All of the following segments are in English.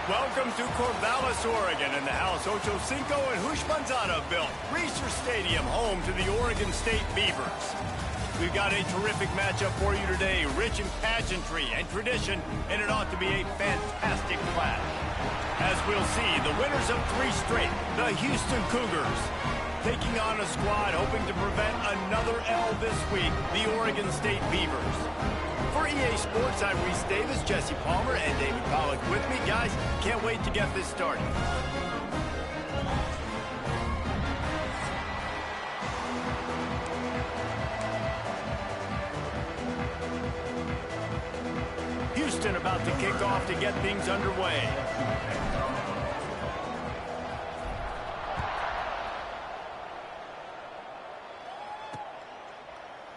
Welcome to Corvallis, Oregon, in the house Ocho Cinco and Hoosh Manzana built. Reser Stadium, home to the Oregon State Beavers. We've got a terrific matchup for you today, rich in pageantry and tradition, and it ought to be a fantastic clash. As we'll see, the winners of 3 straight, the Houston Cougars, taking on a squad hoping to prevent another L this week, the Oregon State Beavers. For EA Sports, I'm Reese Davis, Jesse Palmer, and David Pollack with me. Guys, can't wait to get this started. Houston about to kick off to get things underway.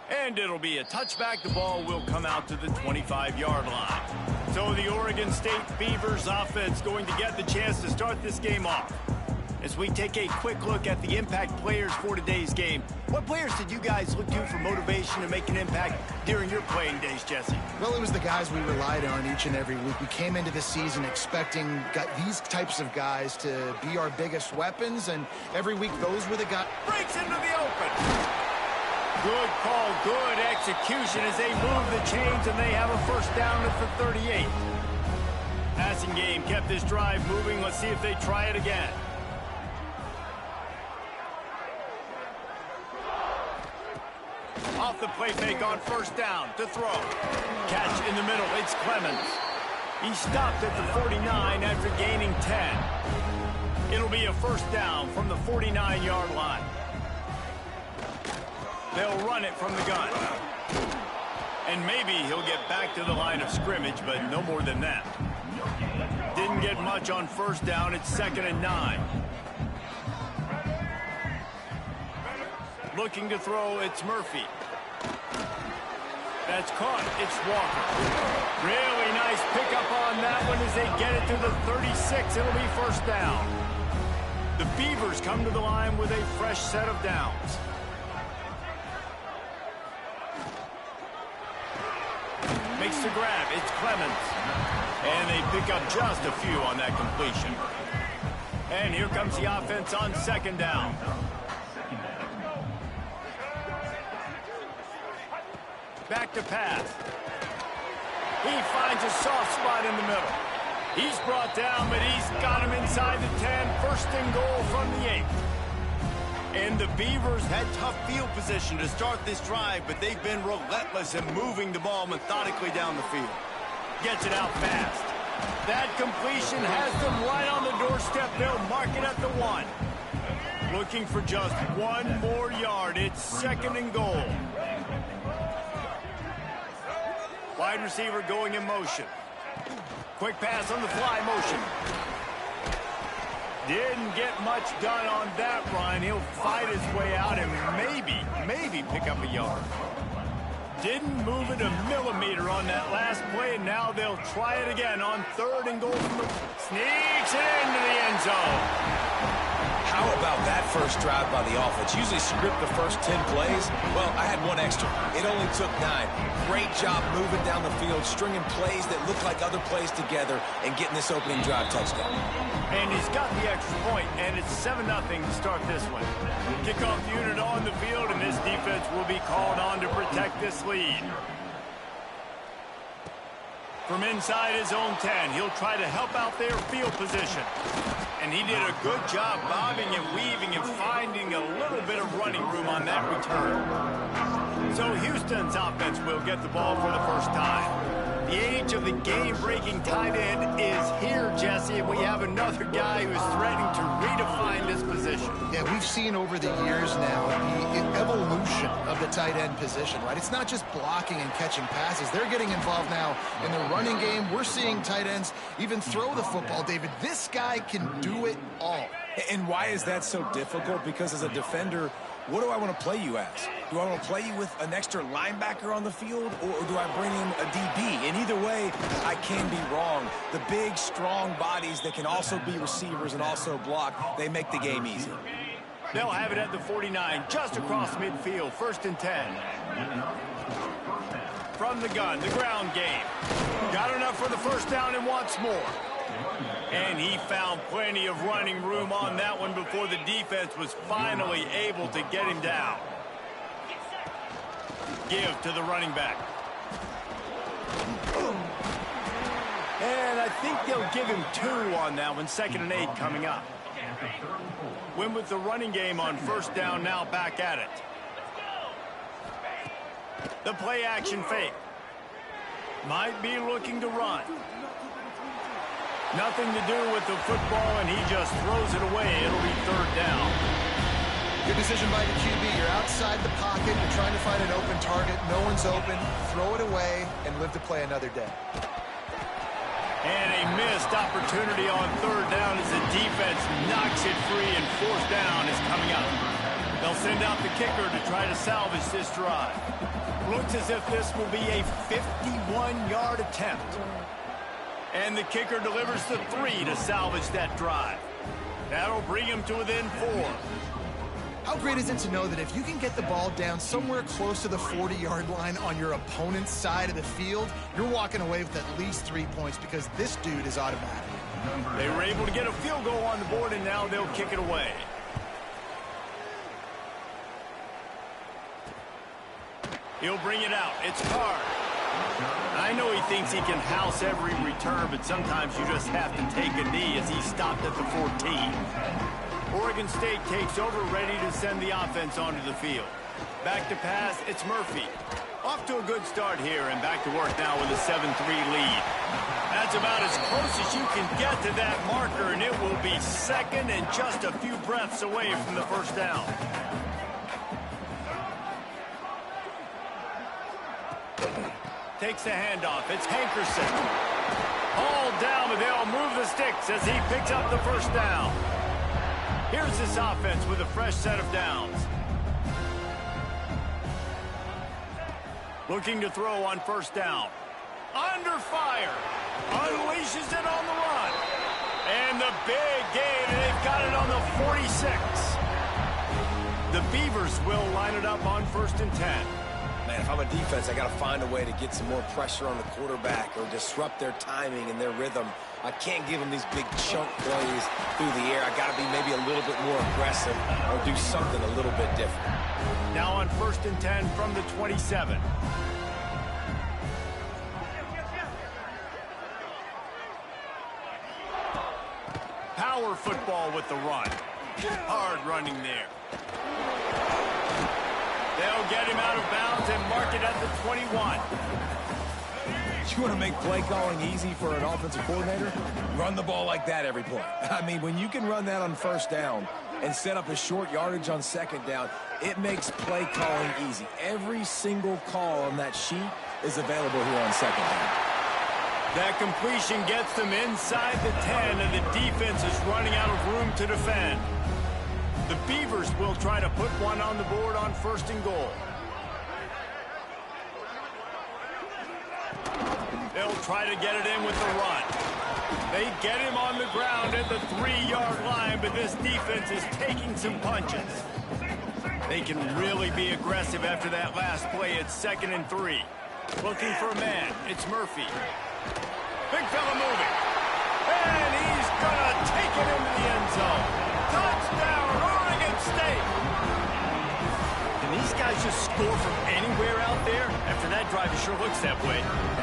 And it'll be a touchback. The ball will come out to the 25-yard line. So the Oregon State Beavers offense going to get the chance to start this game off. As we take a quick look at the impact players for today's game, what players did you guys look to for motivation to make an impact during your playing days, Jesse? Well, it was the guys we relied on each and every week. We came into the season expecting these types of guys to be our biggest weapons, and every week those were the guys. Breaks into the open. Good call, good execution as they move the chains, and they have a first down at the 38. Passing game kept this drive moving. Let's see if they try it again. Off the play fake on first down to throw. Catch in the middle, it's Clemens. He stopped at the 49 after gaining 10. It'll be a first down from the 49-yard line. They'll run it from the gun. And maybe he'll get back to the line of scrimmage, but no more than that. Didn't get much on first down. It's 2nd and 9. Looking to throw, it's Murphy. That's caught. It's Walker. Really nice pickup on that one as they get it to the 36. It'll be first down. The Beavers come to the line with a fresh set of downs. Makes the grab. It's Clemens. And they pick up just a few on that completion. And here comes the offense on 2nd down. Back to pass. He finds a soft spot in the middle. He's brought down, but he's got him inside the 10. First and goal from the 8. And the Beavers had tough field position to start this drive, but they've been relentless in moving the ball methodically down the field. Gets it out fast. That completion has them right on the doorstep. They'll mark it at the 1. Looking for just 1 more yard. It's 2nd and goal. Wide receiver going in motion. Quick pass on the fly motion. Didn't get much done on that run. He'll fight his way out and maybe pick up a yard. Didn't move it a millimeter on that last play, and now they'll try it again on 3rd and goal from the... Sneaks it into the end zone. How about that first drive by the offense? Usually script the first 10 plays. Well, I had 1 extra. It only took 9. Great job moving down the field, stringing plays that look like other plays together, and getting this opening drive touchdown. And he's got the extra point, and it's 7-0 to start this one. Kickoff unit on the field, and this defense will be called on to protect this lead. From inside his own 10, he'll try to help out their field position. And he did a good job bobbing and weaving and finding a little bit of running room on that return. So Houston's offense will get the ball for the first time. The age of the game-breaking tight end is here, Jesse, and we have another guy who's threatening to redefine this position. Yeah, we've seen over the years now the evolution of the tight end position, right? It's not just blocking and catching passes. They're getting involved now in the running game. We're seeing tight ends even throw the football, David. This guy can do it all. And why is that so difficult? Because as a defender, what do I want to play you as? Do I want to play you with an extra linebacker on the field, or do I bring in a DB? And either way, I can be wrong. The big, strong bodies that can also be receivers and also block, they make the game easy. They'll have it at the 49, just across midfield, 1st and 10. From the gun, the ground game. Got enough for the first down and wants more. And he found plenty of running room on that one before the defense was finally able to get him down. Give to the running back. And I think they'll give him 2 on that one. 2nd and 8 coming up. Win with the running game on 1st down, now back at it. The play action fake. Might be looking to run. Nothing to do with the football, and he just throws it away. It'll be 3rd down. Good decision by the QB. You're outside the pocket. You're trying to find an open target. No one's open. Throw it away and live to play another day. And a missed opportunity on 3rd down as the defense knocks it free, and 4th down is coming up. They'll send out the kicker to try to salvage this drive. Looks as if this will be a 51-yard attempt. And the kicker delivers the 3 to salvage that drive. That'll bring him to within 4. How great is it to know that if you can get the ball down somewhere close to the 40-yard line on your opponent's side of the field, you're walking away with at least 3 points because this dude is automatic. They were able to get a field goal on the board, and now they'll kick it away. He'll bring it out. It's Card. I know he thinks he can house every return, but sometimes you just have to take a knee as he stopped at the 14. Oregon State takes over, ready to send the offense onto the field. Back to pass, it's Murphy. Off to a good start here, and back to work now with a 7-3 lead. That's about as close as you can get to that marker, and it will be 2nd and just a few breaths away from the 1st down. Takes the handoff. It's Hankerson. All down, but they'll move the sticks as he picks up the 1st down. Here's this offense with a fresh set of downs. Looking to throw on 1st down. Under fire. Unleashes it on the run. And the big gain, and they've got it on the 46. The Beavers will line it up on 1st and 10. Man, if I'm a defense, I got to find a way to get some more pressure on the quarterback or disrupt their timing and their rhythm. I can't give them these big chunk plays through the air. I got to be maybe a little bit more aggressive or do something a little bit different. Now on 1st and 10 from the 27. Power football with the run. Hard running there. They'll get him out of bounds and mark it at the 21. You want to make play calling easy for an offensive coordinator? Run the ball like that every play. I mean, when you can run that on 1st down and set up a short yardage on 2nd down, it makes play calling easy. Every single call on that sheet is available here on 2nd down. That completion gets them inside the 10, and the defense is running out of room to defend. The Beavers will try to put one on the board on 1st and goal. They'll try to get it in with the run. They get him on the ground at the 3-yard line, but this defense is taking some punches. They can really be aggressive after that last play. It's 2nd and 3. Looking for a man. It's Murphy. Big fella moving. And he's going to take it into the end zone. Touchdown, Oregon State. Can these guys just score from anywhere out there? After that drive, it sure looks that way.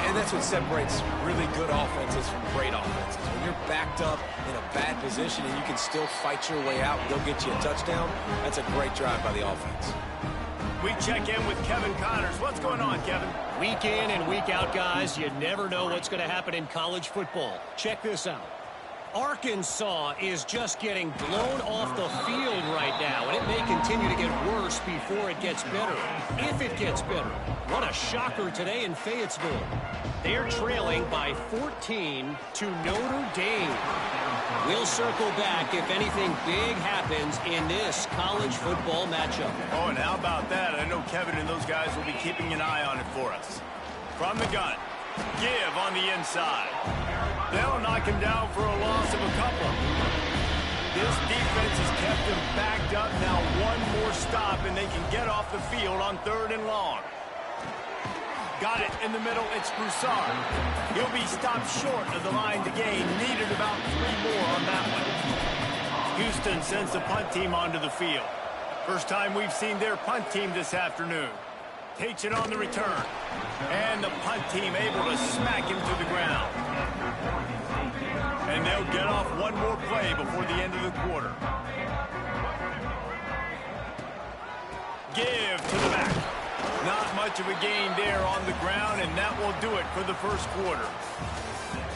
And that's what separates really good offenses from great offenses. When you're backed up in a bad position and you can still fight your way out and go get you a touchdown, that's a great drive by the offense. We check in with Kevin Connors. What's going on, Kevin? Week in and week out, guys, you never know what's going to happen in college football. Check this out. Arkansas is just getting blown off the field right now, and it may continue to get worse before it gets better. If it gets better. What a shocker today in Fayetteville. They're trailing by 14 to Notre Dame. We'll circle back if anything big happens in this college football matchup. Oh, and how about that? I know Kevin and those guys will be keeping an eye on it for us. From the gun. Give on the inside. They'll knock him down for a loss of a couple. This defense has kept them backed up. Now one more stop, and they can get off the field on 3rd and long. Got it in the middle. It's Broussard. He'll be stopped short of the line to gain. Needed about 3 more on that one. Houston sends the punt team onto the field. First time we've seen their punt team this afternoon. Takes it on the return. And the punt team able to smack him to the ground. And they'll get off one more play before the end of the quarter. Give to the back. Not much of a gain there on the ground, and that will do it for the first quarter.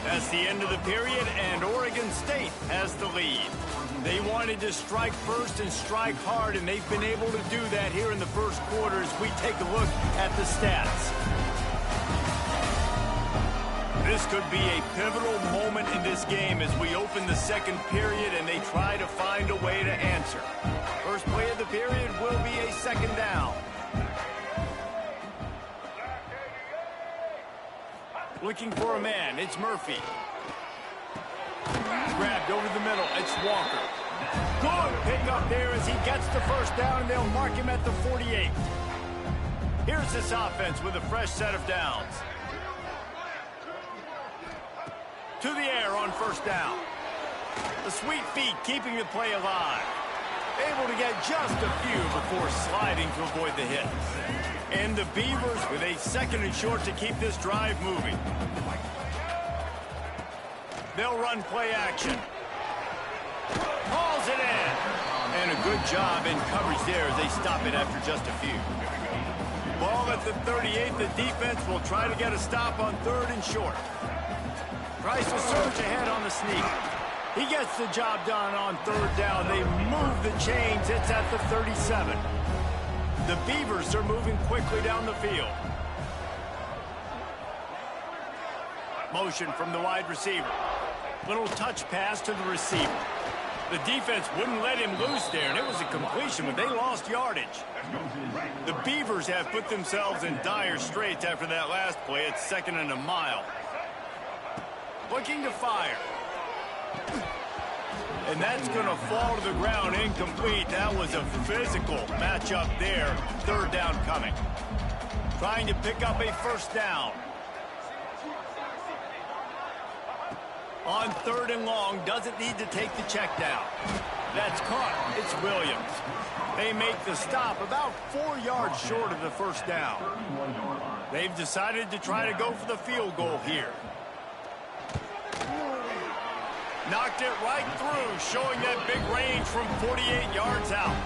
That's the end of the period, and Oregon State has the lead. They wanted to strike first and strike hard, and they've been able to do that here in the first quarter as we take a look at the stats. This could be a pivotal moment in this game as we open the second period and they try to find a way to answer. First play of the period will be a second down. Looking for a man, it's Murphy. Grabbed over the middle, it's Walker. Good pick up there as he gets the first down, and they'll mark him at the 48. Here's this offense with a fresh set of downs. To the air on first down. The sweet feet keeping the play alive. Able to get just a few before sliding to avoid the hit. And the Beavers with a second and short to keep this drive moving. They'll run play action. Hauls it in. And a good job in coverage there as they stop it after just a few. Ball at the 38. The defense will try to get a stop on third and short. Tries to surge ahead on the sneak. He gets the job done on third down. They move the chains. It's at the 37. The Beavers are moving quickly down the field. Motion from the wide receiver. Little touch pass to the receiver. The defense wouldn't let him loose there, and it was a completion, but they lost yardage. The Beavers have put themselves in dire straits after that last play. It's 2nd and a mile. Looking to fire. And that's going to fall to the ground incomplete. That was a physical matchup there. Third down coming. Trying to pick up a first down. On third and long, doesn't need to take the check down. That's caught. It's Williams. They make the stop about 4 yards short of the first down. They've decided to try to go for the field goal here. Knocked it right through, showing that big range from 48 yards out.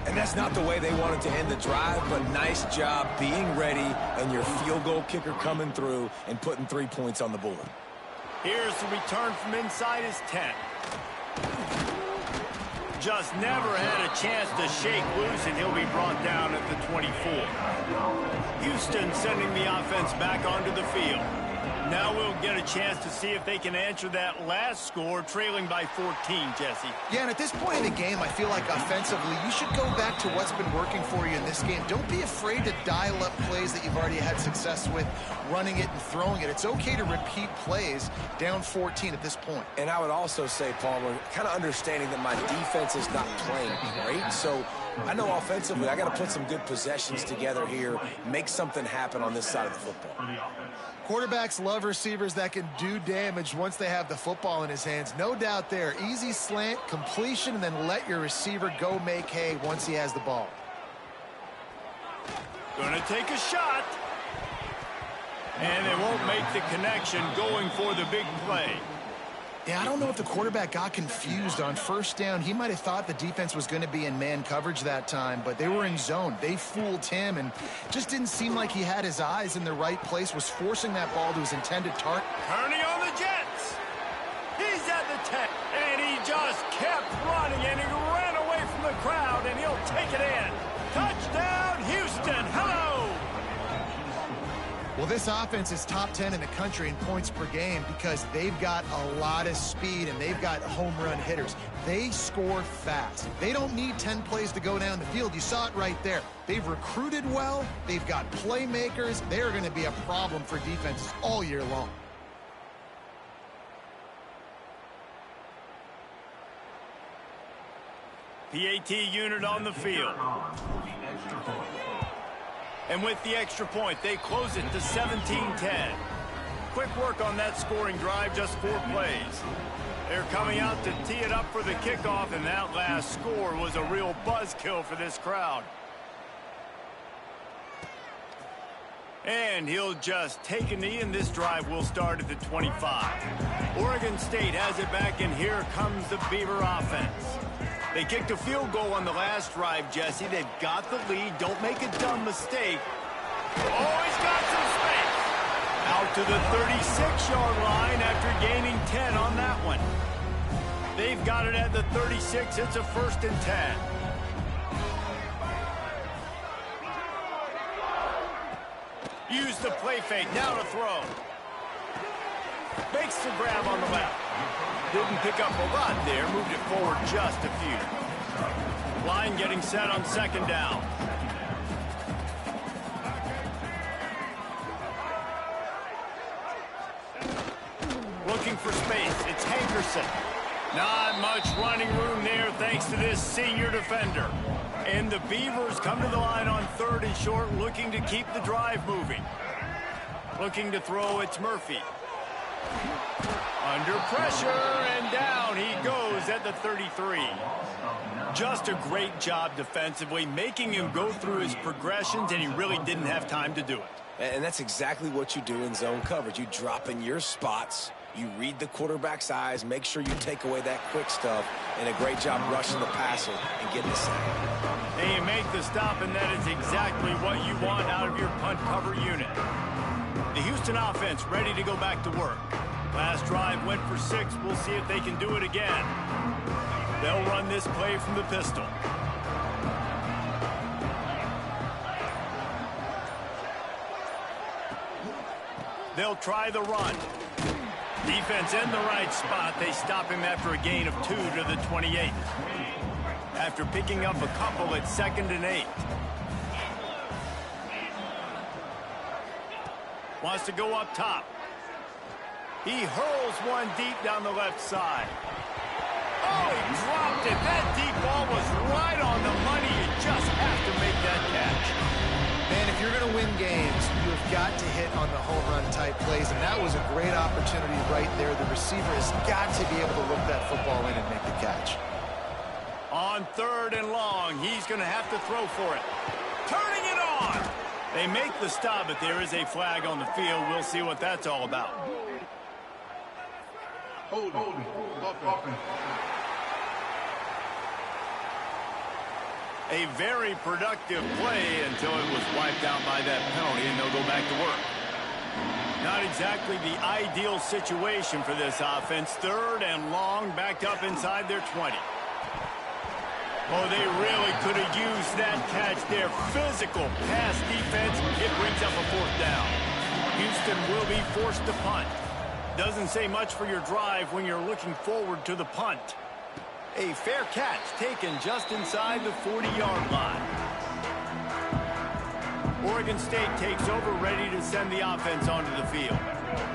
And that's not the way they wanted to end the drive, but nice job being ready and your field goal kicker coming through and putting 3 points on the board. Here's the return from inside his 10. Just never had a chance to shake loose, and he'll be brought down at the 24. Houston sending the offense back onto the field. Now we'll get a chance to see if they can answer that last score, trailing by 14, Jesse. Yeah, and at this point in the game, I feel like offensively, you should go back to what's been working for you in this game. Don't be afraid to dial up plays that you've already had success with, running it and throwing it. It's okay to repeat plays down 14 at this point. And I would also say, Palmer, kind of understanding that my defense is not playing great, so I know offensively I got to put some good possessions together here, make something happen on this side of the football. Quarterbacks love receivers that can do damage once they have the football in his hands. No doubt there. Easy slant, completion, and then let your receiver go make hay once he has the ball. Gonna take a shot. And they won't make the connection, going for the big play. Yeah, I don't know if the quarterback got confused on first down. He might have thought the defense was going to be in man coverage that time, but they were in zone. They fooled him, and just didn't seem like he had his eyes in the right place, was forcing that ball to his intended target. Turning on the Jets. He's at the 10, and he just kept running, and he ran away from the crowd, and he'll take it in. Touchdown, Houston. Hello. Well, this offense is top 10 in the country in points per game because they've got a lot of speed and they've got home run hitters. They score fast. They don't need 10 plays to go down the field. You saw it right there. They've recruited well. They've got playmakers. They're going to be a problem for defenses all year long. PAT unit on the field. And with the extra point, they close it to 17-10. Quick work on that scoring drive, just 4 plays. They're coming out to tee it up for the kickoff, and that last score was a real buzzkill for this crowd. And he'll just take a knee, and this drive will start at the 25. Oregon State has it back, and here comes the Beaver offense. They kicked a field goal on the last drive, Jesse. They've got the lead. Don't make a dumb mistake. Oh, he's got some space. Out to the 36-yard line after gaining 10 on that one. They've got it at the 36. It's a 1st and 10. Use the play fake. Now to throw. Makes the grab on the left. Didn't pick up a lot there. Moved it forward just a few. Line getting set on 2nd down. Looking for space. It's Hankerson. Not much running room there thanks to this senior defender. And the Beavers come to the line on 3rd and short, looking to keep the drive moving. Looking to throw, it's Murphy. Under pressure, and down he goes at the 33. Just a great job defensively, making him go through his progressions, and he really didn't have time to do it. And that's exactly what you do in zone coverage. You drop in your spots, you read the quarterback's eyes, make sure you take away that quick stuff, and a great job rushing the passer and getting the sack. And you make the stop, and that is exactly what you want out of your punt cover unit. The Houston offense ready to go back to work. Last drive went for 6. We'll see if they can do it again. They'll run this play from the pistol. They'll try the run. Defense in the right spot. They stop him after a gain of 2 to the 28. After picking up a couple at 2nd and 8. Wants to go up top. He hurls one deep down the left side. Oh, he dropped it. That deep ball was right on the money. You just have to make that catch. Man, if you're going to win games, you have got to hit on the home run type plays, and that was a great opportunity right there. The receiver has got to be able to look that football in and make the catch. On 3rd and long, he's going to have to throw for it. Turning it on. They make the stop, but there is a flag on the field. We'll see what that's all about. Holding. A very productive play until it was wiped out by that penalty, and they'll go back to work. Not exactly the ideal situation for this offense. 3rd and long, backed up inside their 20. Oh, they really could have used that catch there. Physical pass defense. It brings up a 4th down. Houston will be forced to punt. Doesn't say much for your drive when you're looking forward to the punt. A fair catch taken just inside the 40-yard line. Oregon State takes over, ready to send the offense onto the field.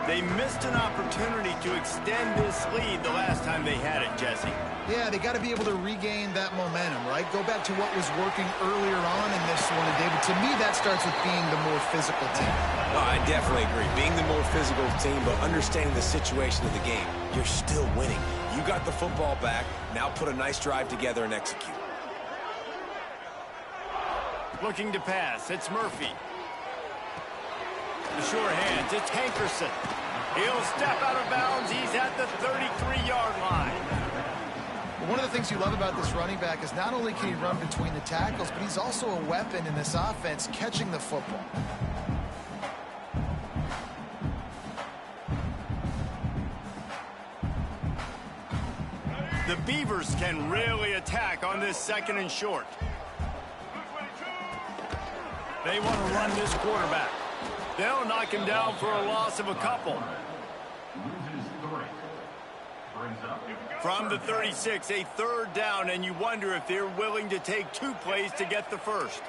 They missed an opportunity to extend this lead the last time they had it, Jesse. Yeah, they got to be able to regain that momentum, right? Go back to what was working earlier on in this one. And David, to me, that starts with being the more physical team. Oh, I definitely agree. Being the more physical team, but understanding the situation of the game. You're still winning. You got the football back. Now put a nice drive together and execute. Looking to pass. It's Murphy. The sure hands. It's Hankerson. He'll step out of bounds. He's at the 33-yard line. One of the things you love about this running back is not only can he run between the tackles, but he's also a weapon in this offense catching the football. The Beavers can really attack on this 2nd and short. They want to run this quarterback. They'll knock him down for a loss of a couple. From the 36, a 3rd down, and you wonder if they're willing to take 2 plays to get the first.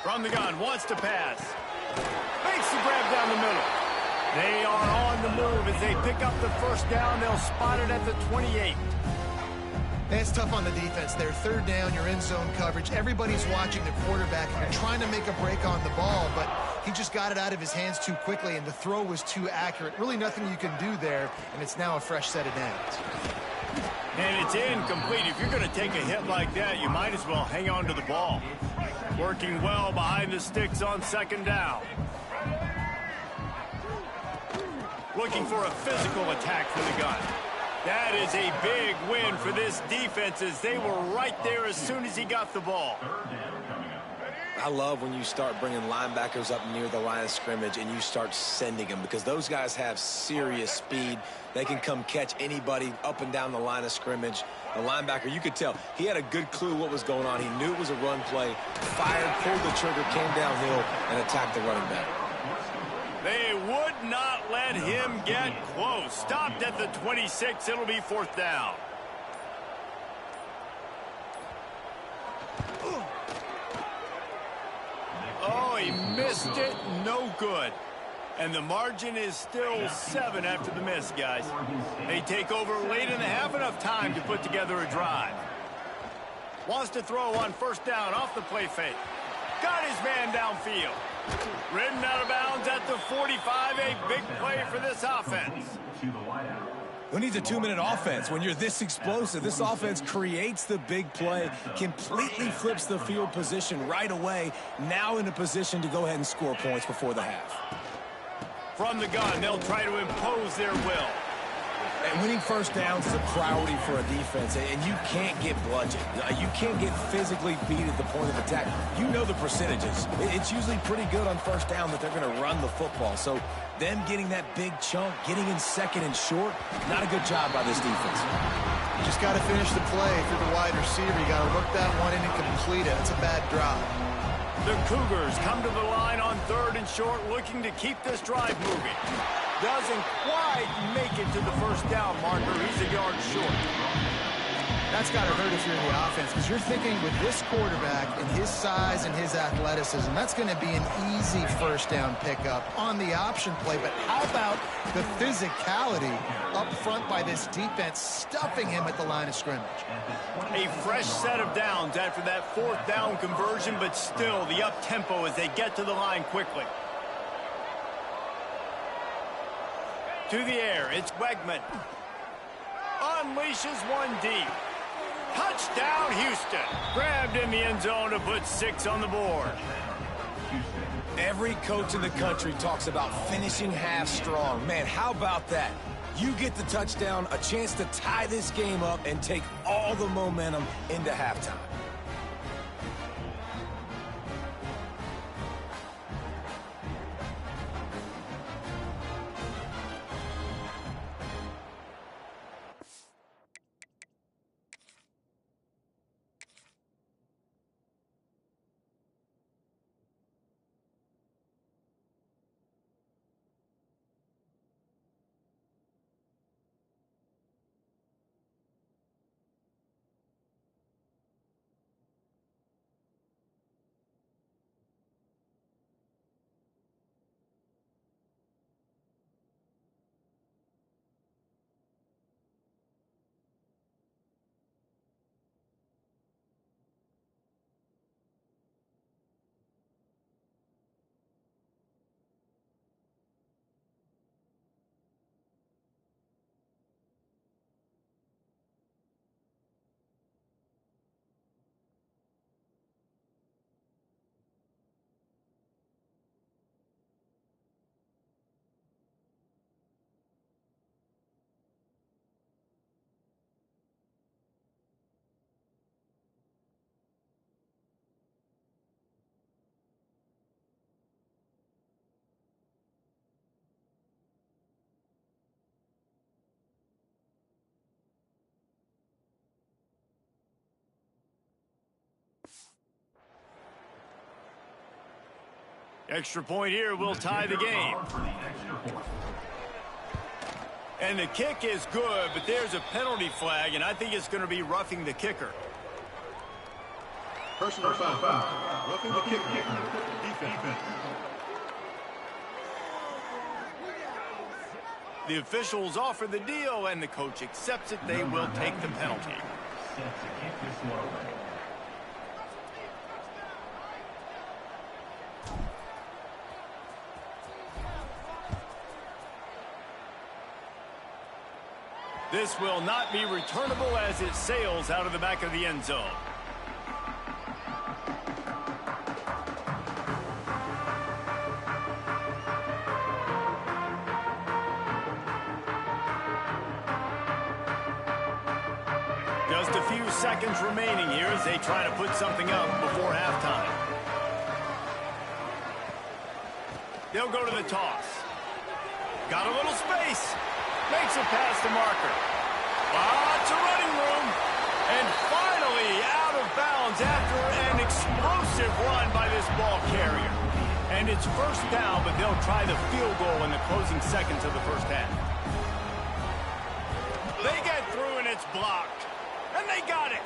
From the gun, wants to pass. Makes the grab down the middle. They are on the move as they pick up the 1st down. They'll spot it at the 28. It's tough on the defense there. Third down, you're in zone coverage. Everybody's watching the quarterback, and you're trying to make a break on the ball, but he just got it out of his hands too quickly, and the throw was too accurate. Really nothing you can do there, and it's now a fresh set of downs. And it's incomplete. If you're going to take a hit like that, you might as well hang on to the ball. Working well behind the sticks on second down. Looking for a physical attack for the gun. That is a big win for this defense as they were right there as soon as he got the ball. I love when you start bringing linebackers up near the line of scrimmage and you start sending them, because those guys have serious speed. They can come catch anybody up and down the line of scrimmage. The linebacker, you could tell, he had a good clue what was going on. He knew it was a run play, fired, pulled the trigger, came downhill, and attacked the running back. They would not let him get close. Stopped at the 26. It'll be fourth down. Oh, he missed it. No good. And the margin is still 7 after the miss, guys. They take over late in the half, enough time to put together a drive. Wants to throw on first down off the play fake. Got his man downfield. Ridden out of bounds at the 45. A big play for this offense. Who needs a 2-minute offense when you're this explosive? This offense creates the big play, completely flips the field position right away, now in a position to go ahead and score points before the half. From the gun, they'll try to impose their will. And winning first downs is a priority for a defense, and you can't get bludgeoned. You can't get physically beat at the point of attack. You know the percentages. It's usually pretty good on first down that they're going to run the football. So them getting that big chunk, getting in second and short, not a good job by this defense. You just got to finish the play for the wide receiver. You got to look that one in and complete it. It's a bad drop. The Cougars come to the line on third and short, looking to keep this drive moving. Doesn't quite make it to the first down marker. He's a yard short. That's got to hurt if you're in the offense, because you're thinking with this quarterback and his size and his athleticism, that's going to be an easy first down pickup on the option play. But how about the physicality up front by this defense, stuffing him at the line of scrimmage? A fresh set of downs after that fourth down conversion, but still the up-tempo as they get to the line quickly. To the air, it's Wegman. Unleashes one deep. Touchdown, Houston. Grabbed in the end zone to put 6 on the board. Every coach in the country talks about finishing half strong. Man, how about that? You get the touchdown, a chance to tie this game up and take all the momentum into halftime. Extra point here will tie the game. And the kick is good, but there's a penalty flag, and I think it's going to be roughing the kicker. Personal foul. Roughing the kicker. Defense. The officials offer the deal, and the coach accepts it. They will take the penalty. This will not be returnable as it sails out of the back of the end zone. Just a few seconds remaining here as they try to put something up before halftime. They'll go to the toss. Got a little space. Makes it past the marker. Lots of running room. And finally out of bounds after an explosive run by this ball carrier. And it's first down, but they'll try the field goal in the closing seconds of the first half. They get through and it's blocked. And they got it.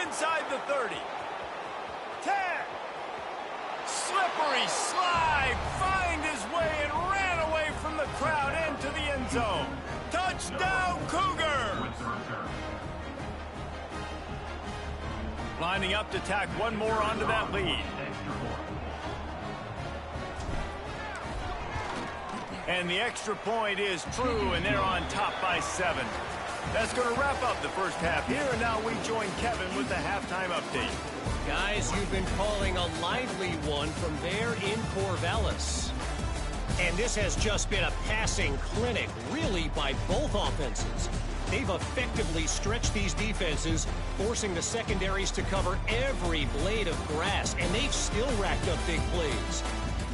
Inside the 30. 10. Slippery slide. Find his way and ran away from the crowd into the end zone. Touchdown, Cougars. Lining up to tack one more onto that lead. And the extra point is true, and they're on top by 7. That's going to wrap up the first half here, and now we join Kevin with the halftime update. Guys, you've been calling a lively one from there in Corvallis. And this has just been a passing clinic, really, by both offenses. They've effectively stretched these defenses, forcing the secondaries to cover every blade of grass, and they've still racked up big plays.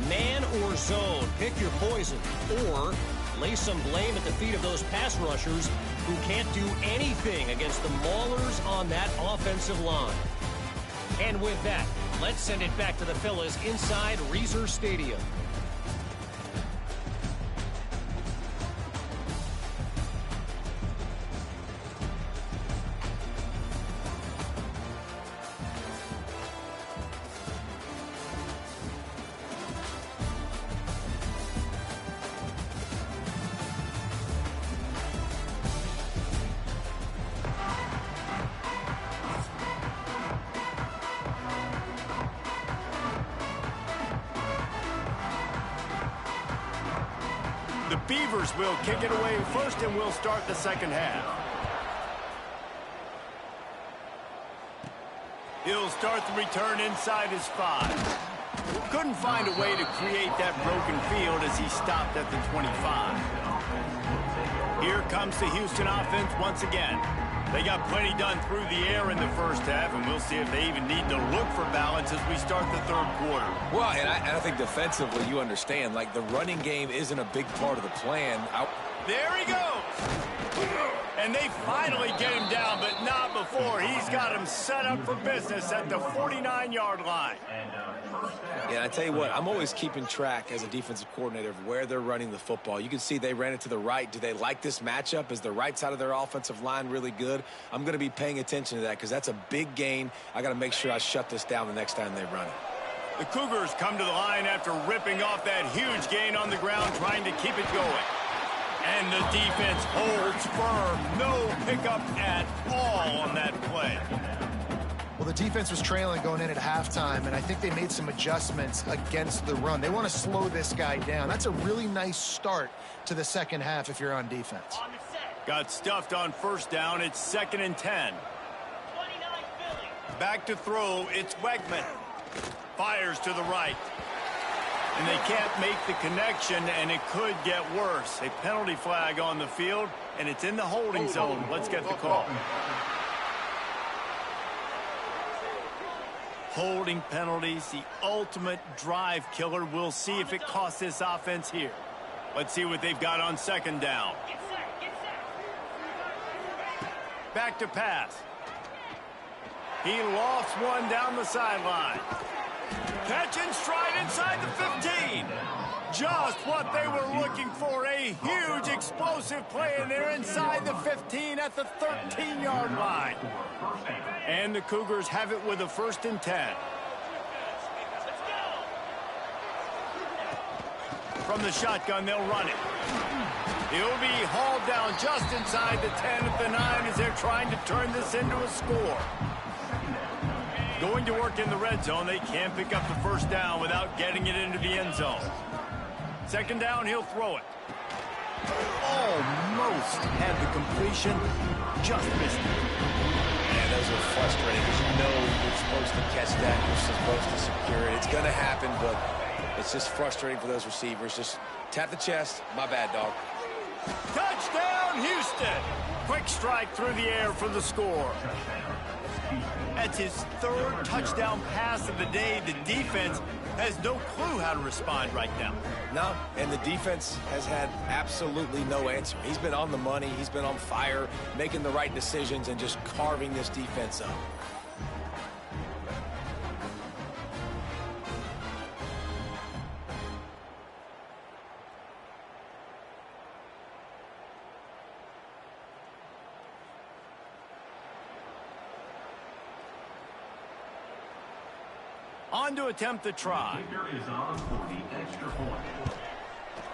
Man or zone, pick your poison, or lay some blame at the feet of those pass rushers who can't do anything against the maulers on that offensive line. And with that, let's send it back to the fellas inside Reser Stadium. The Beavers will kick it away first, and we'll start the second half. He'll start the return inside his 5. Couldn't find a way to create that broken field as he stopped at the 25. Here comes the Houston offense once again. They got plenty done through the air in the first half, and we'll see if they even need to look for balance as we start the third quarter. Well, and I think defensively, you understand, like the running game isn't a big part of the plan. There he goes. And they finally get him down, but not before. He's got him set up for business at the 49-yard line. Yeah, I tell you what, I'm always keeping track as a defensive coordinator of where they're running the football. You can see they ran it to the right. Do they like this matchup? Is the right side of their offensive line really good? I'm going to be paying attention to that because that's a big gain. I got to make sure I shut this down the next time they run it. The Cougars come to the line after ripping off that huge gain on the ground, trying to keep it going. And the defense holds firm. No pickup at all on that play. Well, the defense was trailing going in at halftime, and I think they made some adjustments against the run. They want to slow this guy down. That's a really nice start to the second half if you're on defense. Got stuffed on first down. It's 2nd and 10. Back to throw. It's Wegman. Fires to the right. And they can't make the connection, and it could get worse. A penalty flag on the field, and it's in the holding zone. Let's get the call. Holding penalties, the ultimate drive killer. We'll see if it costs this offense here. Let's see what they've got on second down. Back to pass. He lofts one down the sideline. Catch and stride inside the 15. Just what they were looking for. A huge explosive play, and they're inside the 15 at the 13-yard line. And the Cougars have it with a 1st and 10. From the shotgun, they'll run it. He'll be hauled down just inside the 10 at the 9 as they're trying to turn this into a score. Going to work in the red zone, they can't pick up the first down without getting it into the end zone. Second down, he'll throw it. Almost had the completion, just missed it. Man, those are frustrating because you know you're supposed to catch that, you're supposed to secure it. It's going to happen, but it's just frustrating for those receivers. Just tap the chest. My bad, dog. Touchdown, Houston! Quick strike through the air for the score. That's his third touchdown pass of the day. The defense has no clue how to respond right now. No, and the defense has had absolutely no answer. He's been on the money. He's been on fire, making the right decisions and just carving this defense up. On to attempt the try.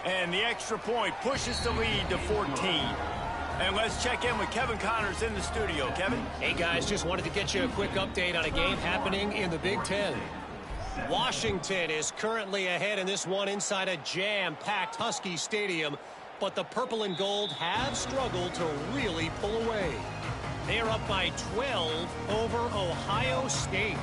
And the extra point pushes the lead to 14. And let's check in with Kevin Connors in the studio. Kevin? Hey, guys, just wanted to get you a quick update on a game happening in the Big Ten. Washington is currently ahead in this one inside a jam-packed Husky Stadium, but the purple and gold have struggled to really pull away. They're up by 12 over Ohio State.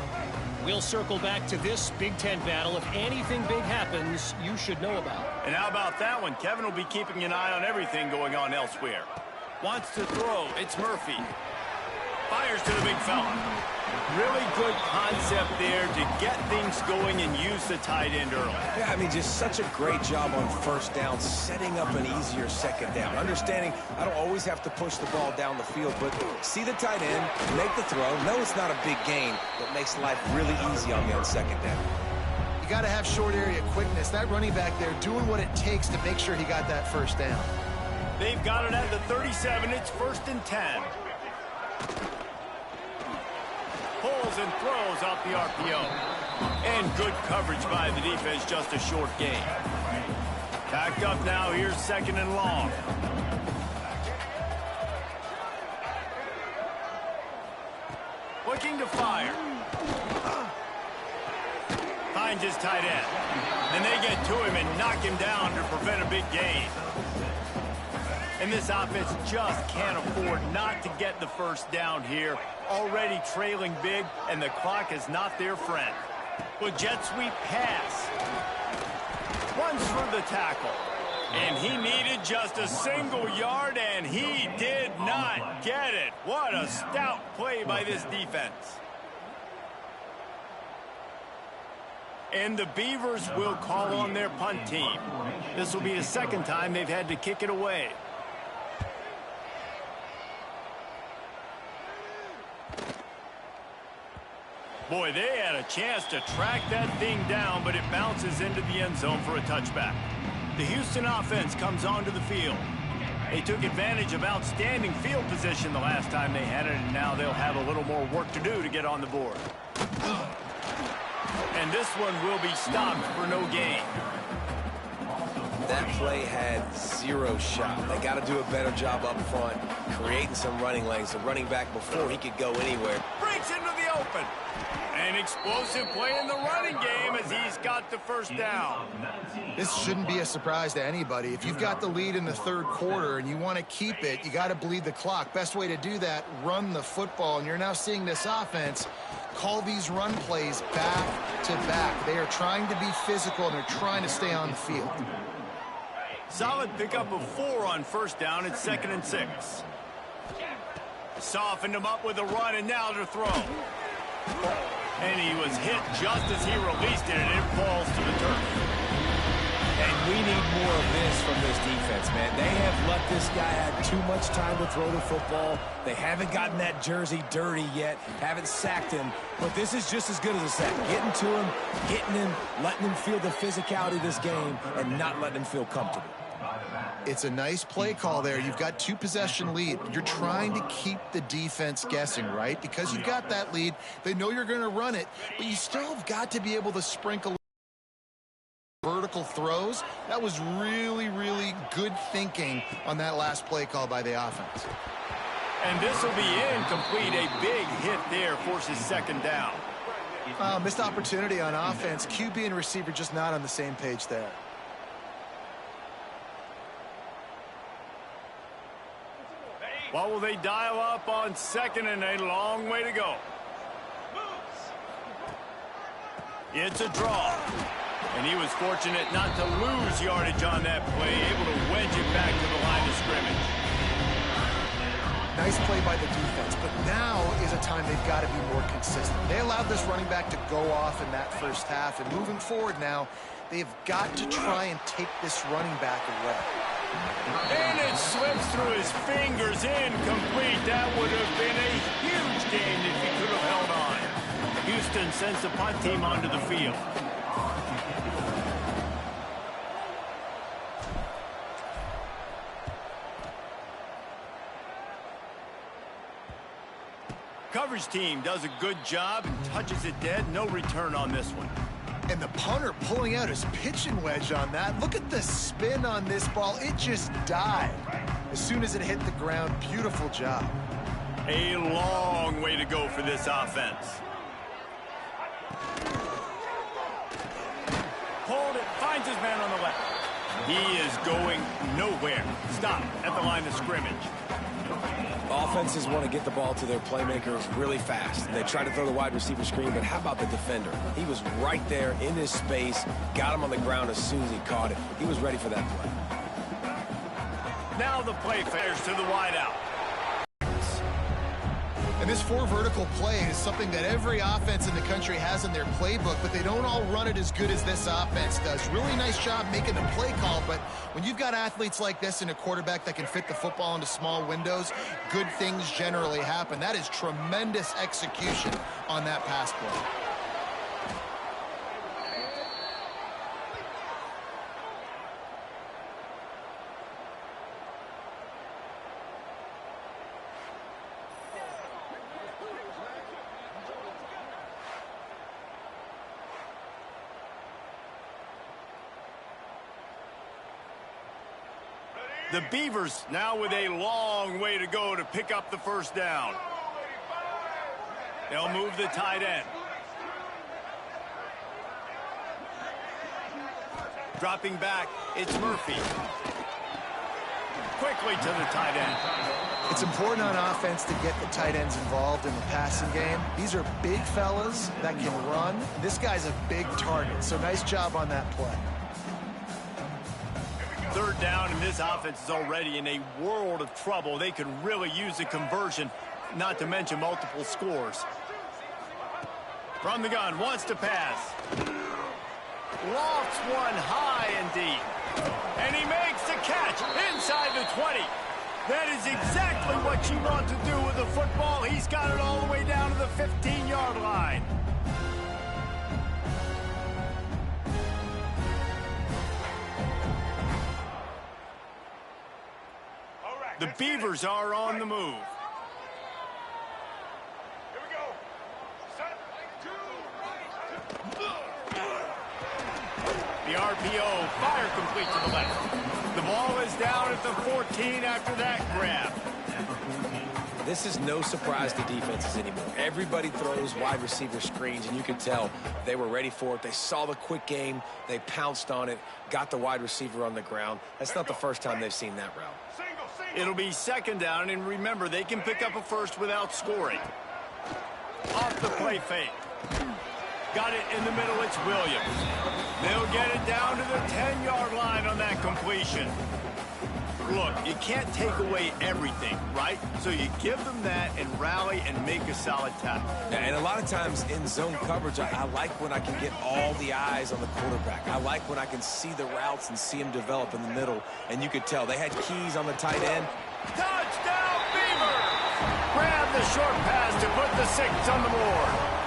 We'll circle back to this Big Ten battle. If anything big happens, you should know about. And how about that one? Kevin will be keeping an eye on everything going on elsewhere. Wants to throw. It's Murphy. Fires to the big fella. Really good concept there to get things going and use the tight end early. Yeah, I mean, just such a great job on first down, setting up an easier second down. Understanding I don't always have to push the ball down the field, but see the tight end, make the throw. No, it's not a big gain, but makes life really easy on me on second down. You got to have short area quickness. That running back there doing what it takes to make sure he got that first down. They've got it at the 37. It's 1st and 10. Pulls and throws off the RPO. And good coverage by the defense, just a short gain. Packed up now, here's 2nd and long. Looking to fire. Finds his tight end. And they get to him and knock him down to prevent a big gain. And this offense just can't afford not to get the first down here. Already trailing big, and the clock is not their friend. With jet sweep pass. Runs for the tackle. And he needed just a single yard, and he did not get it. What a stout play by this defense. And the Beavers will call on their punt team. This will be the second time they've had to kick it away. Boy, they had a chance to track that thing down, but it bounces into the end zone for a touchback. The Houston offense comes onto the field. They took advantage of outstanding field position the last time they had it, and now they'll have a little more work to do to get on the board. And this one will be stopped for no gain. That play had zero shot. They got to do a better job up front, creating some running lanes. The running back before he could go anywhere. Breaks into the open. An explosive play in the running game as he's got the first down. This shouldn't be a surprise to anybody. If you've got the lead in the third quarter and you want to keep it, you got to bleed the clock. Best way to do that, run the football. And you're now seeing this offense call these run plays back to back. They are trying to be physical, and they're trying to stay on the field. Solid pickup of 4 on first down. It's 2nd and 6. Softened him up with a run, and now to throw. And he was hit just as he released it, and it falls to the turf. And we need more of this from this defense, man. They have let this guy have too much time to throw the football. They haven't gotten that jersey dirty yet, haven't sacked him. But this is just as good as a sack. Getting to him, hitting him, letting him feel the physicality of this game, and not letting him feel comfortable. It's a nice play call there. You've got 2-possession lead. You're trying to keep the defense guessing, right? Because you've got that lead. They know you're going to run it, but you still have got to be able to sprinkle vertical throws. That was really, really good thinking on that last play call by the offense. And this will be incomplete. A big hit there forces second down. Missed opportunity on offense. QB and receiver just not on the same page there. What will they dial up on second and a long way to go? It's a draw. And he was fortunate not to lose yardage on that play, able to wedge it back to the line of scrimmage. Nice play by the defense, but now is a time they've got to be more consistent. They allowed this running back to go off in that first half, and moving forward now, they've got to try and take this running back away. And it slips through his fingers, incomplete. That would have been a huge gain if he could have held on. Houston sends the punt team onto the field. Coverage team does a good job and touches it dead. No return on this one. And the punter pulling out his pitching wedge on that. Look at the spin on this ball. It just died as soon as it hit the ground. Beautiful job. A long way to go for this offense. Hold it. Finds his man on the left. He is going nowhere. Stop at the line of scrimmage. Offenses want to get the ball to their playmakers really fast. They try to throw the wide receiver screen, but how about the defender? He was right there in his space, got him on the ground as soon as he caught it. He was ready for that play. Now the play fires to the wideout. And this four vertical play is something that every offense in the country has in their playbook, but they don't all run it as good as this offense does. Really nice job making the play call, but when you've got athletes like this and a quarterback that can fit the football into small windows, good things generally happen. That is tremendous execution on that pass play. The Beavers now with a long way to go to pick up the first down. They'll move the tight end. Dropping back, it's Murphy. Quickly to the tight end. It's important on offense to get the tight ends involved in the passing game. These are big fellas that can run. This guy's a big target, so nice job on that play. Third down, and this offense is already in a world of trouble. They could really use a conversion, not to mention multiple scores. From the gun, wants to pass. Lofts one high and deep. And he makes the catch inside the 20. That is exactly what you want to do with the football. He's got it all the way down to the 15-yard line. The Beavers are on the move. Here we go. Set. The RPO, fire complete to the left. The ball is down at the 14 after that grab. This is no surprise to defenses anymore. Everybody throws wide receiver screens, and you can tell they were ready for it. They saw the quick game. They pounced on it, got the wide receiver on the ground. That's not the first time they've seen that route. It'll be second down, and remember, they can pick up a first without scoring. Off the play fake. Got it in the middle, it's Williams. They'll get it down to the 10-yard line on that completion. Look, you can't take away everything, right? So you give them that and rally and make a solid tackle. Yeah, and a lot of times in zone coverage, I like when I can get all the eyes on the quarterback. I like when I can see the routes and see them develop in the middle. And you could tell they had keys on the tight end. Touchdown, Beavers! Grab the short pass to put the 6 on the board.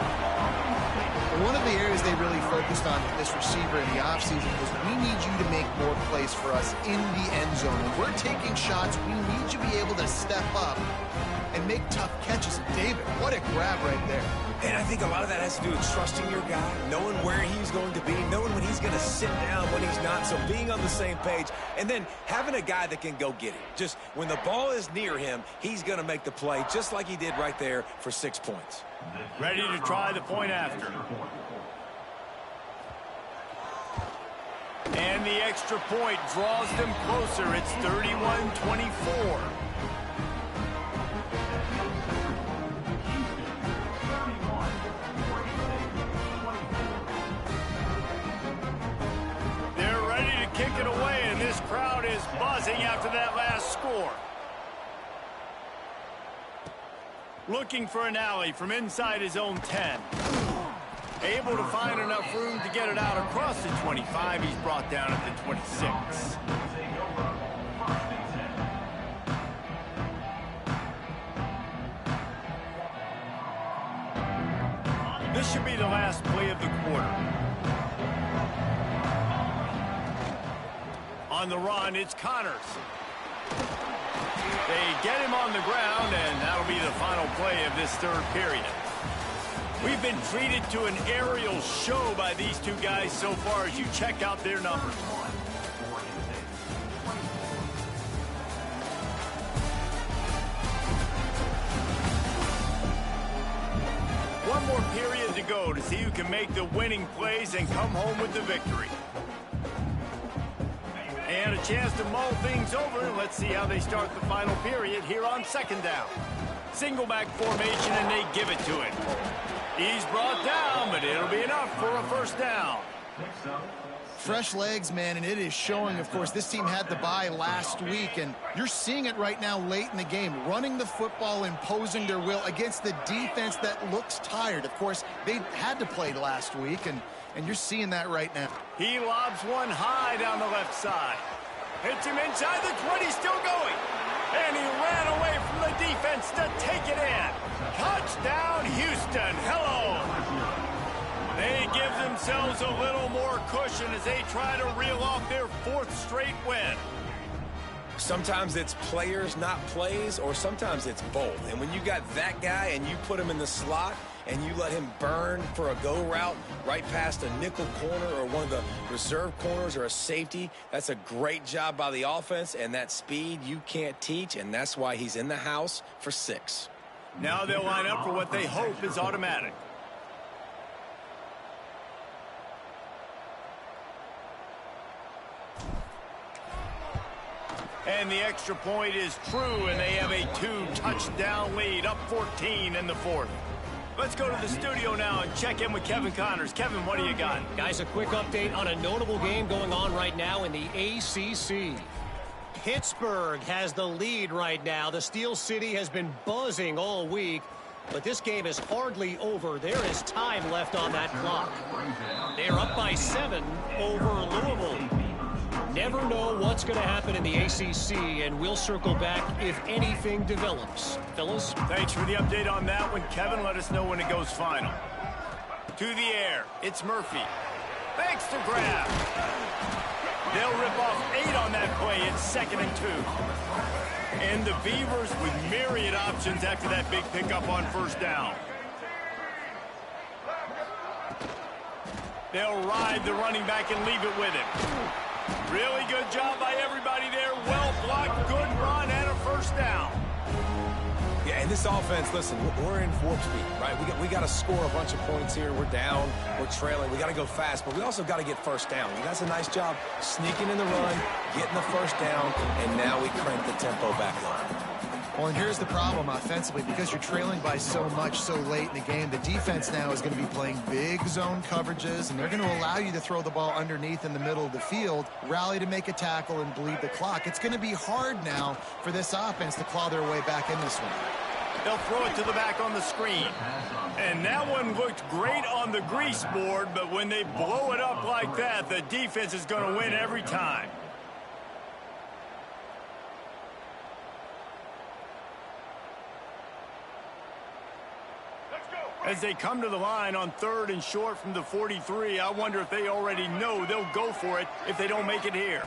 One of the areas they really focused on with this receiver in the offseason was we need you to make more plays for us in the end zone. When we're taking shots, we need you to be able to step up and make tough catches. David, what a grab right there. And I think a lot of that has to do with trusting your guy, knowing where he's going to be, knowing when he's going to sit down, when he's not, so being on the same page, and then having a guy that can go get it. Just when the ball is near him, he's going to make the play just like he did right there for 6 points. Ready to try the point after. And the extra point draws them closer. It's 31-24. They're ready to kick it away, and this crowd is buzzing after that last score. Looking for an alley from inside his own 10. Able to find enough room to get it out across the 25. He's brought down at the 26. This should be the last play of the quarter. On the run, it's Connors. They get him on the ground, and that'll be the final play of this third period. We've been treated to an aerial show by these two guys so far as you check out their numbers. One more period to go to see who can make the winning plays and come home with the victory. And a chance to mull things over. Let's see how they start the final period here on second down. Single back formation, and they give it to him. He's brought down, but it'll be enough for a first down. Fresh legs, man, and it is showing, of course, this team had the bye last week, and you're seeing it right now late in the game, running the football, imposing their will against the defense that looks tired. Of course, they had to play last week, and you're seeing that right now. He lobs one high down the left side. Hits him inside the 20, still going. And he ran away from the defense to take it in. Touchdown, Houston. Hello. They give themselves a little more cushion as they try to reel off their 4th straight win. Sometimes it's players, not plays, or sometimes it's both. And when you got that guy and you put him in the slot and you let him burn for a go route right past a nickel corner or one of the reserve corners or a safety, that's a great job by the offense, and that speed you can't teach, and that's why he's in the house for 6. Now they'll line up for what they hope is automatic. And the extra point is true, and they have a 2-touchdown lead, up 14 in the 4th. Let's go to the studio now and check in with Kevin Connors. Kevin, what do you got? Guys, a quick update on a notable game going on right now in the ACC. Pittsburgh has the lead right now. The Steel City has been buzzing all week, but this game is hardly over. There is time left on that clock. They're up by 7 over Louisville. Never know what's going to happen in the ACC, and we'll circle back if anything develops. Fellas? Thanks for the update on that one, Kevin. Let us know when it goes final. To the air, it's Murphy. Thanks to grab. They'll rip off 8 on that play. It's 2nd and 2. And the Beavers with myriad options after that big pickup on first down. They'll ride the running back and leave it with him. Really good job by everybody there. Well blocked, good run, and a first down. Yeah, and this offense, listen, we're in warp speed, right? We got to score a bunch of points here. We're down, we're trailing. We got to go fast, but we also got to get first down. That's a nice job sneaking in the run, getting the first down, and now we crank the tempo back up. Well, and here's the problem offensively. Because you're trailing by so much so late in the game, the defense now is going to be playing big zone coverages, and they're going to allow you to throw the ball underneath in the middle of the field, rally to make a tackle, and bleed the clock. It's going to be hard now for this offense to claw their way back in this one. They'll throw it to the back on the screen. And that one looked great on the grease board, but when they blow it up like that, the defense is going to win every time. As they come to the line on 3rd and short from the 43, I wonder if they already know they'll go for it if they don't make it here.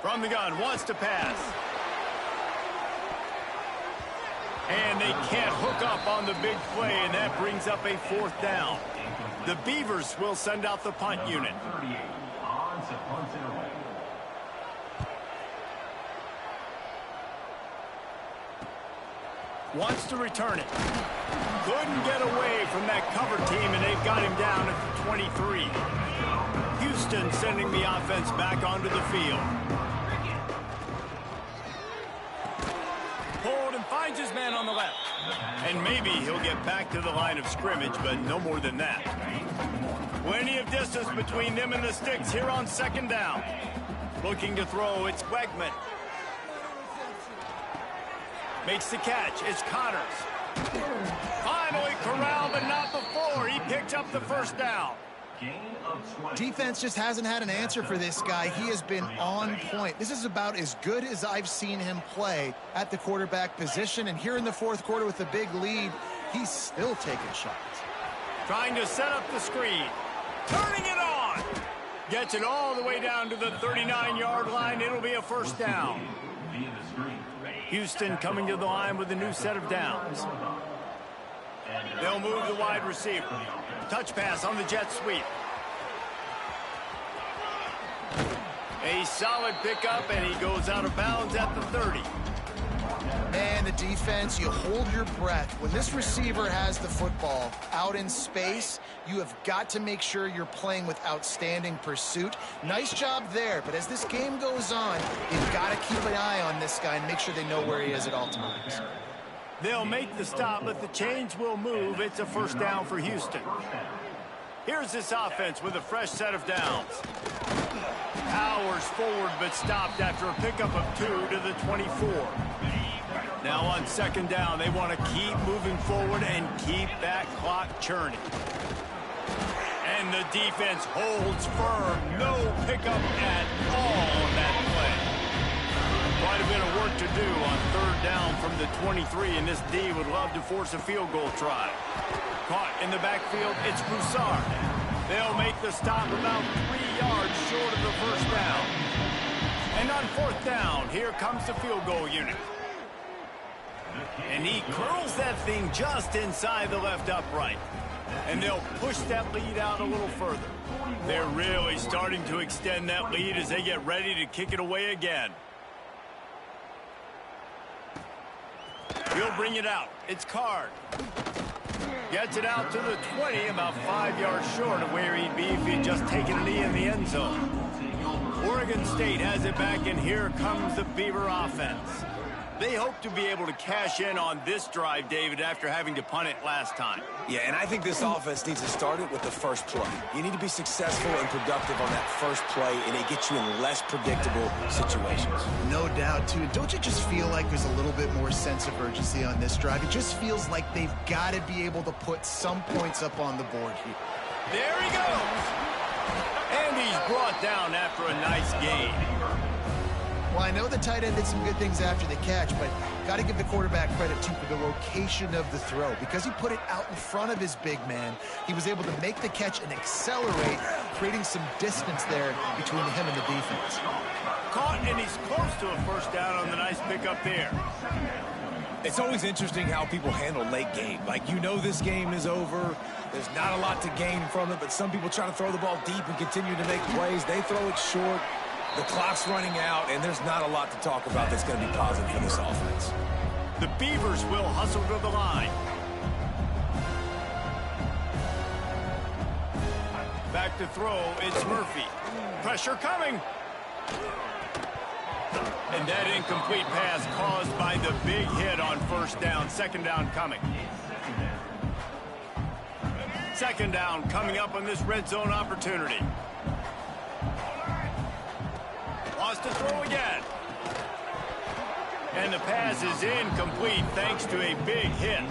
From the gun, wants to pass. And they can't hook up on the big play, and that brings up a 4th down. The Beavers will send out the punt unit. Wants to return it. Couldn't get away from that cover team, and they've got him down at the 23. Houston sending the offense back onto the field. Pulled and finds his man on the left. And maybe he'll get back to the line of scrimmage, but no more than that. Plenty of distance between them and the sticks here on 2nd down. Looking to throw, it's Wegman. Makes the catch, it's Connors. Finally corralled, but not before. He picked up the 1st down. Defense just hasn't had an answer for this guy. He has been on point. This is about as good as I've seen him play at the quarterback position. And here in the 4th quarter with a big lead, he's still taking shots. Trying to set up the screen. Turning it on. Gets it all the way down to the 39-yard line. It'll be a 1st down. Houston coming to the line with a new set of downs. They'll move the wide receiver. Touch pass on the jet sweep. A solid pickup, and he goes out of bounds at the 30. Man, the defense, you hold your breath. When this receiver has the football out in space, you have got to make sure you're playing with outstanding pursuit. Nice job there, but as this game goes on, you've got to keep an eye on this guy and make sure they know where he is at all times. They'll make the stop, but the chains will move. It's a 1st down for Houston. Here's this offense with a fresh set of downs. Powers forward, but stopped after a pickup of 2 to the 24. Now on 2nd down, they want to keep moving forward and keep that clock churning. And the defense holds firm. No pickup at all on that play. Quite a bit of work to do on 3rd down from the 23, and this D would love to force a field goal try. Caught in the backfield, it's Broussard. They'll make the stop about 3 yards short of the 1st down. And on 4th down, here comes the field goal unit. And he curls that thing just inside the left upright. And they'll push that lead out a little further. They're really starting to extend that lead as they get ready to kick it away again. He'll bring it out. It's Card. Gets it out to the 20, about 5 yards short of where he'd be if he'd just taken a knee in the end zone. Oregon State has it back, and here comes the Beaver offense. They hope to be able to cash in on this drive, David, after having to punt it last time. Yeah, and I think this offense needs to start it with the first play. You need to be successful and productive on that first play, and it gets you in less predictable situations. No doubt, too. Don't you just feel like there's a little bit more sense of urgency on this drive? It just feels like they've got to be able to put some points up on the board here. There he goes. And he's brought down after a nice gain. Well, I know the tight end did some good things after the catch, but got to give the quarterback credit, too, for the location of the throw. Because he put it out in front of his big man, he was able to make the catch and accelerate, creating some distance there between him and the defense. Caught, and he's close to a 1st down on the nice pickup there. It's always interesting how people handle late game. Like, you know this game is over. There's not a lot to gain from it, but some people try to throw the ball deep and continue to make plays. They throw it short. The clock's running out, and there's not a lot to talk about that's going to be positive for this offense. The Beavers will hustle to the line. Back to throw, it's Murphy. Pressure coming. And that incomplete pass caused by the big hit on 1st down. 2nd down coming. 2nd down coming up on this red zone opportunity. Wants to throw again. And the pass is incomplete thanks to a big hit.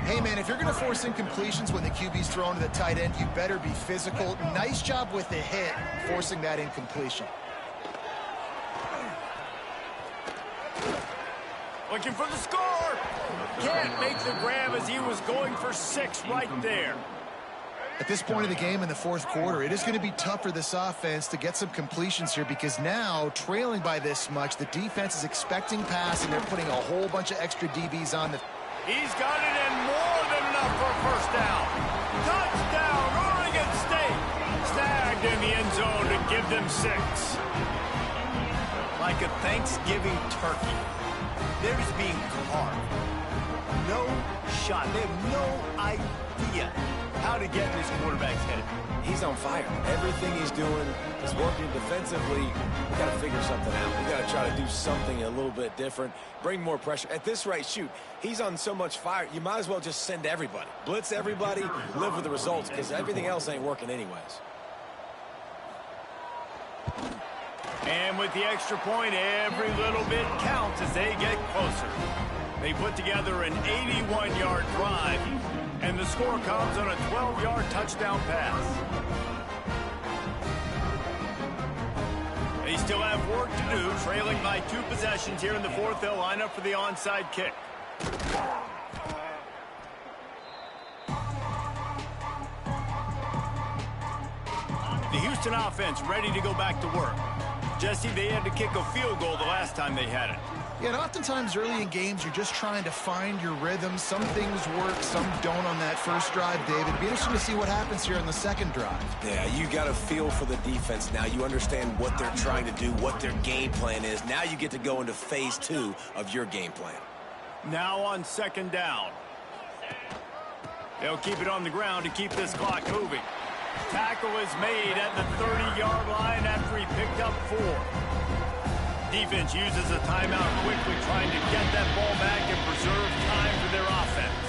Hey, man, if you're going to force incompletions when the QB's thrown to the tight end, you better be physical. Nice job with the hit, forcing that incompletion. Looking for the score. Can't make the grab as he was going for 6 right there. At this point of the game in the fourth quarter, it is going to be tough for this offense to get some completions here because now, trailing by this much, the defense is expecting pass, and they're putting a whole bunch of extra DBs on the... He's got it in more than enough for a first down. Touchdown, Oregon State. Snagged in the end zone to give them 6. Like a Thanksgiving turkey, they're just being carved. No shot. They have no idea how to get this quarterback's head. He's on fire. Everything he's doing is working defensively. We got to figure something out. We got to try to do something a little bit different, bring more pressure. At this rate, shoot, he's on so much fire, you might as well just send everybody. Blitz everybody, live with the results, because everything else ain't working anyways. And with the extra point, every little bit counts as they get closer. They put together an 81-yard drive, and the score comes on a 12-yard touchdown pass. They still have work to do, trailing by 2 possessions here in the fourth. They'll line up for the onside kick. The Houston offense ready to go back to work. Jesse, they had to kick a field goal the last time they had it. Yeah, and oftentimes early in games, you're just trying to find your rhythm. Some things work, some don't on that first drive, David. It'd be interesting to see what happens here on the second drive. Yeah, you got a feel for the defense now. You understand what they're trying to do, what their game plan is. Now you get to go into phase 2 of your game plan. Now on second down. They'll keep it on the ground to keep this clock moving. Tackle is made at the 30-yard line after he picked up 4. Defense uses a timeout quickly, trying to get that ball back and preserve time for their offense.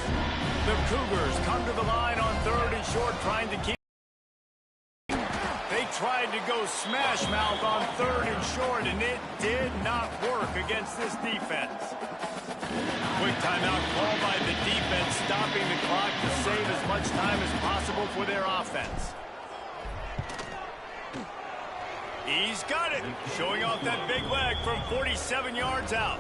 The Cougars come to the line on 3rd and short, trying to keep... They tried to go smash mouth on 3rd and short, and it did not work against this defense. Quick timeout called by the defense, stopping the clock to save as much time as possible for their offense. He's got it, showing off that big leg from 47 yards out.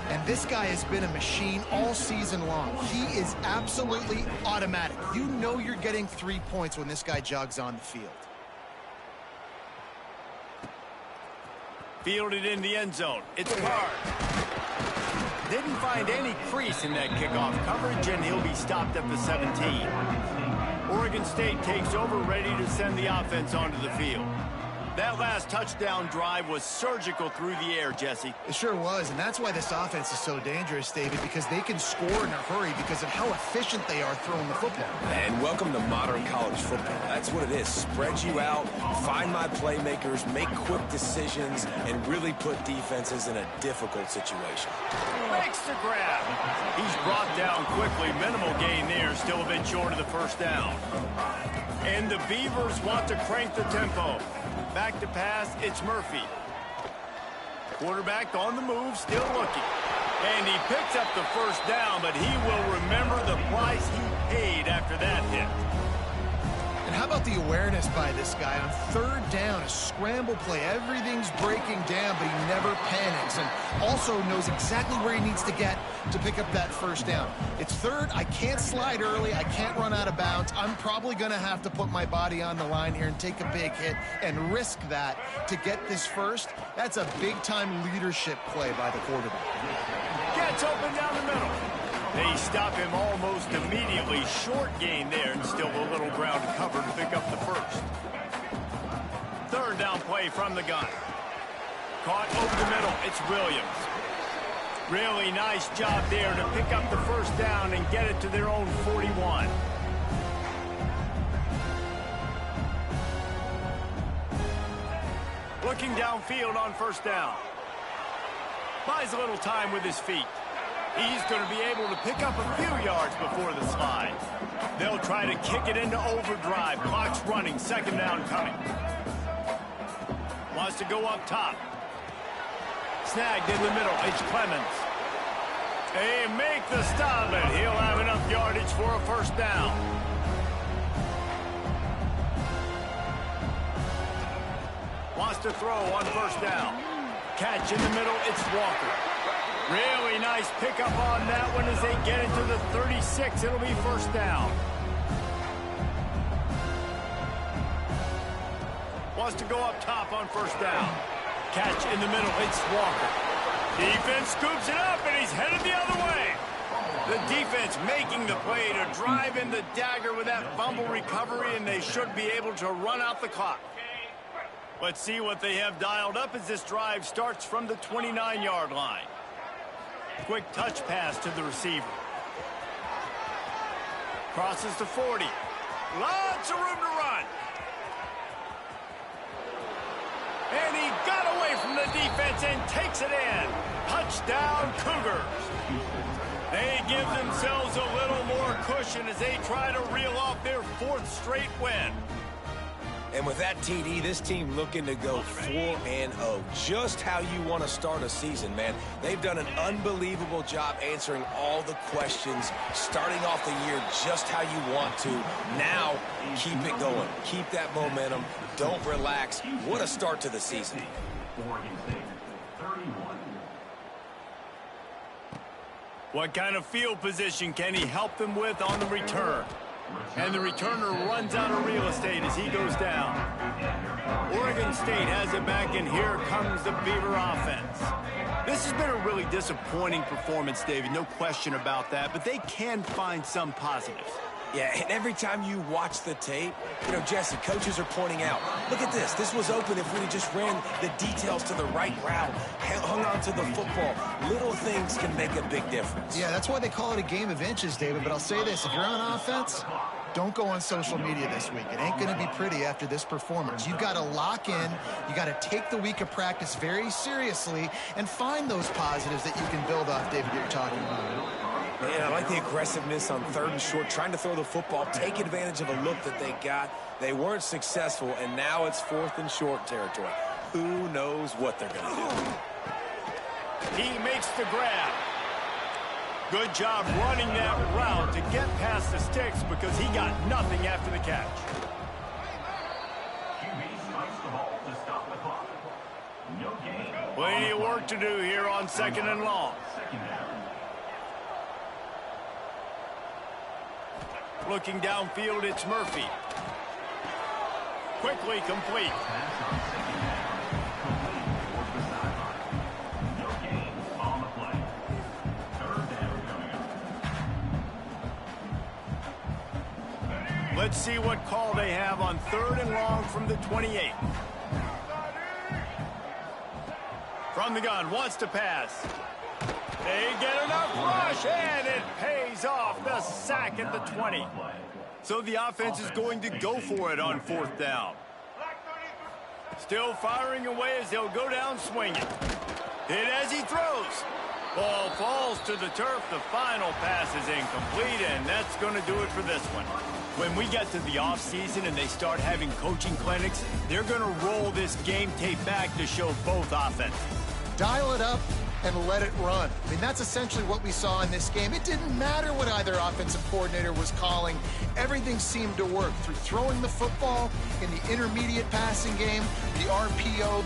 And this guy has been a machine all season long. He is absolutely automatic. You know you're getting 3 points when this guy jogs on the field. Fielded in the end zone. It's Card. Didn't find any crease in that kickoff coverage, and he'll be stopped at the 17. Oregon State takes over, ready to send the offense onto the field. That last touchdown drive was surgical through the air, Jesse. It sure was, and that's why this offense is so dangerous, David, because they can score in a hurry because of how efficient they are throwing the football. And welcome to modern college football. That's what it is. Spread you out, find my playmakers, make quick decisions, and really put defenses in a difficult situation. Makes the grab. He's brought down quickly. Minimal gain there, still a bit short of the first down. And the Beavers want to crank the tempo. Back to pass, it's Murphy. Quarterback on the move, still looking. And he picks up the first down, but he will remember the price he paid after that hit. And how about the awareness by this guy on 3rd down, a scramble play. Everything's breaking down, but he never panics and also knows exactly where he needs to get to pick up that first down. It's 3rd. I can't slide early. I can't run out of bounds. I'm probably going to have to put my body on the line here and take a big hit and risk that to get this first. That's a big-time leadership play by the quarterback. Gets open down the middle. They stop him almost immediately. Short gain there, and still a little ground to cover to pick up the first. 3rd down play from the gun. Caught over the middle. It's Williams. Really nice job there to pick up the first down and get it to their own 41. Looking downfield on 1st down. Buys a little time with his feet. He's going to be able to pick up a few yards before the slide. They'll try to kick it into overdrive. Clock's running. 2nd down coming. Wants to go up top. Snagged in the middle. It's Clemens. They make the stop, and he'll have enough yardage for a first down. Wants to throw on 1st down. Catch in the middle. It's Walker. Really nice pickup on that one as they get it to the 36. It'll be 1st down. Wants to go up top on first down. Catch in the middle. It's Walker. Defense scoops it up, and he's headed the other way. The defense making the play to drive in the dagger with that fumble recovery, and they should be able to run out the clock. Let's see what they have dialed up as this drive starts from the 29-yard line. Quick touch pass to the receiver. Crosses to 40. Lots of room to run. And he got away from the defense and takes it in. Touchdown, Cougars. They give themselves a little more cushion as they try to reel off their 4th straight win. And with that TD, this team looking to go 4-0. Just how you want to start a season, man. They've done an unbelievable job answering all the questions, starting off the year just how you want to. Now, keep it going. Keep that momentum. Don't relax. What a start to the season. What kind of field position can he help them with on the return? And the returner runs out of real estate as he goes down. Oregon State has it back, and here comes the Beaver offense. This has been a really disappointing performance, David, no question about that, but they can find some positives. Yeah, and every time you watch the tape, you know, Jesse, coaches are pointing out, look at this. This was open if we just ran the details to the right route, hung on to the football. Little things can make a big difference. Yeah, that's why they call it a game of inches, David. But I'll say this, if you're on offense, don't go on social media this week. It ain't going to be pretty after this performance. You've got to lock in. You got to take the week of practice very seriously and find those positives that you can build off, David, you're talking about. Man, I like the aggressiveness on 3rd and short, trying to throw the football, take advantage of a look that they got. They weren't successful, and now it's 4th and short territory. Who knows what they're going to do? He makes the grab. Good job running that route to get past the sticks because he got nothing after the catch. Plenty of work to do here on 2nd and long. Looking downfield, it's Murphy. Quickly complete. Let's see what call they have on 3rd and long from the 28. From the gun, wants to pass. They get enough rush, and it pays off. The sack at the 20. So the offense is going to go for it on 4th down. Still firing away as they'll go down swinging. Hit as he throws. Ball falls to the turf. The final pass is incomplete, and that's going to do it for this one. When we get to the offseason and they start having coaching clinics, they're going to roll this game tape back to show both offenses. Dial it up and let it run. I mean, that's essentially what we saw in this game. It didn't matter what either offensive coordinator was calling. Everything seemed to work through throwing the football in the intermediate passing game, the RPO,